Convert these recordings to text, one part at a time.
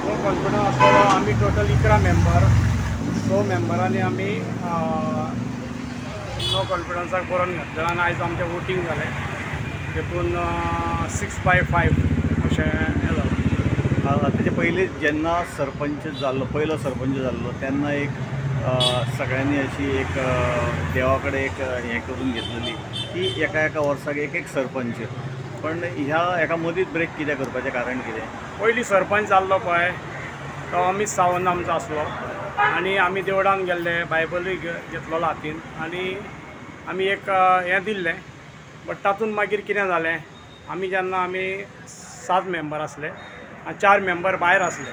No confidence आसलो आमी total 11 member 6 मेंबरांनी आमी नो कॉन्फिडन्साक बरोवन घातलें आनी आयज आमचें वोटींग जालें देखून 6/5 अशें हें जालें। तेजे पयलीं जेन्ना सरपंच जाल्लो पयलो सरपंच जाल्लो तेन्ना एक सगळ्यांनी अशी एक देवा कडेन एक हें करून घेतलेली की एका वर्साक एक सरपंच, पण ह्या एका मदींच ब्रेक कित्याक करपाचें कारण कितें? पयलीं सरपंच जाल्लो पळय तो अमीत सावंत आमचो आसलो आनी आमी देवळान गेल्ले, बायबलूय घेतलेलो हातीन आनी आमी एक हें दिल्लें, बट तातूंत मागीर कितें जालें, आमी 7 मेंबर आसले आनी 4 मेंबर भायर आसले,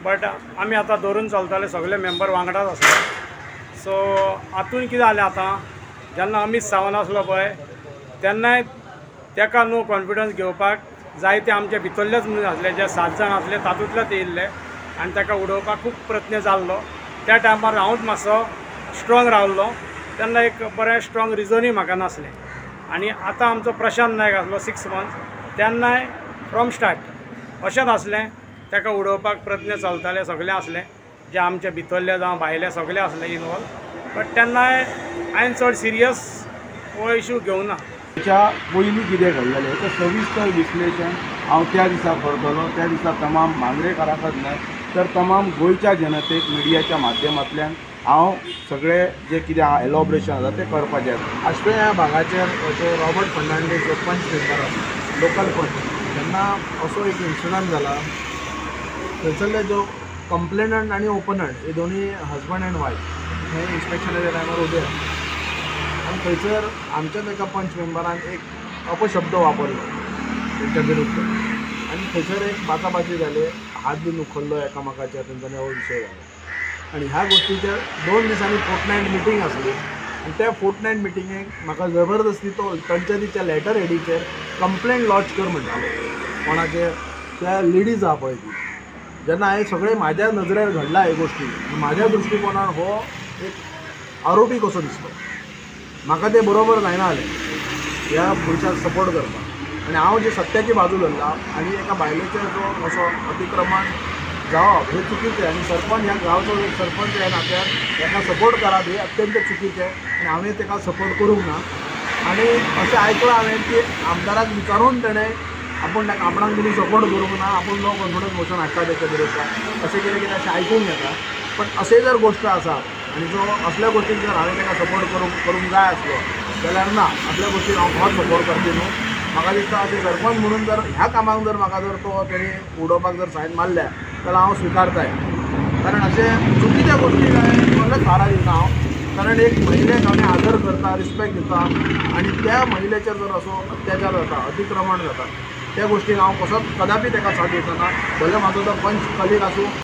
बट आमी आतां धरून चलताले सगळे मेंबर वांगडाच आसले। सो हातून कितें जालें आतां, जेन्ना अमीत सावंत आसलो पळय तेन्नाय तेका नो कॉन्फिडन्स घेवपाक जायते आमचे भितरलेच मनीस आसले, जे 7 जाण आसले तातूंतलेच येयल्ले आनी ताका उडोवपाक खूब प्रयत्न जाल्लो। त्या टायमार हांवूच मातसो स्ट्रॉंग रावल्लो, तेन्ना एक बरें स्ट्रॉंग रिजनूय म्हाका नासलें। आनी आतां आमचो प्रशांत नायक आसलो 6 मंथ्स, तेन्नाय फ्रॉम स्टार्ट अशेंच आसलें, ताका उडोवपाक प्रयत्न चलताले, सगळे आसले जे आमचे भितरले जावं भायले सगळे आसले इनवॉल्व, बट तेन्नाय हांवें चड सिरियस हो इशू घेवना। त्याच्या पयलीं कितें घडलेलें हेचें सविस्तर विश्लेशण हांव त्या दिसा करतलो। त्या दिसा तमाम मांद्रेकाराकच न्हय तर तमाम गोंयच्या जनतेक मिडियाच्या माध्यमांतल्यान हांव सगळे जे कितें एलॉबरेशन आसा तें करपाचें। आशवे ह्या भागाचेर जो रॉबर्ट फर्नांडीस जो पंच मेंबर आसा लोकल पंच, तेन्ना असो एक इन्सिडंट जाला, थंयसरले जो कंप्लेनंट आनी ओपनंट हे दोनी हजबंड एंड वायफ हे इन्स्पेक्शनाच्या टायमार उबे आसले आनी थंयसर आमच्याच एका पंच मेंबरान एक अपशब्द वापरलो तेंच्या विरुद्ध आनी थंयसर एक बाचाबाची जाली, हात बीन उखल्लो एकामेकाचेर, तेंच्यांनी हो विशय जालो। आनी ह्या गोश्टीचेर 2 दिसांनी फोर्टनायट मिटींग आसली आनी त्या फोर्टनायट मिटिंगेक म्हाका जबरदस्ती तो पंचायतीच्या लेटर हेडीचेर कंप्लेंट लॉन्च कर म्हणटालो कोणाचे त्या लेडीज आहा पळय ती। जेन्ना हांवें सगळें म्हाज्या नजरेर घडला हे गोश्टी, म्हाज्या दृश्टिकोनान हो एक आरोपी कसो दिसलो, म्हाका तें बरोबर जायना जालें ह्या पुरुषाक सपोर्ट करपाक। आनी हांव जी सत्याची बाजू धरला आनी एका बायलेचेर जो असो अतिक्रमण जावप हे चुकीचें आनी सरपंच ह्या गांवचो एक सरपंच ह्या नात्यान ताका सपोर्ट करप हे अत्यंत चुकीचें आनी हांवें ताका सपोर्ट करूंक ना। आनी अशें आयकलां हांवें की आमदाराक विचारून ताणें आपूण ताका आपणाक तुमी सपोर्ट करूंक ना, आपूण नो कॉन्फिडन्स मोशन हाडटा तेच्या विरोधात अशें कितें अशें आयकूंक येता। पण अशें जर गोश्ट आसा आनी जो असल्या गोश्टीक जर हांवें ताका सपोर्ट करूंक जाय आसलो जाल्यार ना, असल्या गोश्टीक हांव खंयच सपोर्ट करची न्हू। म्हाका दिसता अशें सरपंच म्हणून जर ह्या कामाक जर म्हाका जर तो तेणी उडोवपाक जर सायन मारल्या जाल्यार हांव स्विकारताय, कारण अशें चुकीच्या गोश्टीक हांवें कसलेच थारा दिवना हांव। कारण एक महिलेक हांवें आदर करता, रिस्पेक्ट दिता आनी त्या महिलेचेर जर असो अत्याचार जाता, अतिक्रमण जाता, त्या गोश्टीक हांव कसोच कदापी ताका साथ दितना, भले म्हाजो तो पंच कलीग आसूं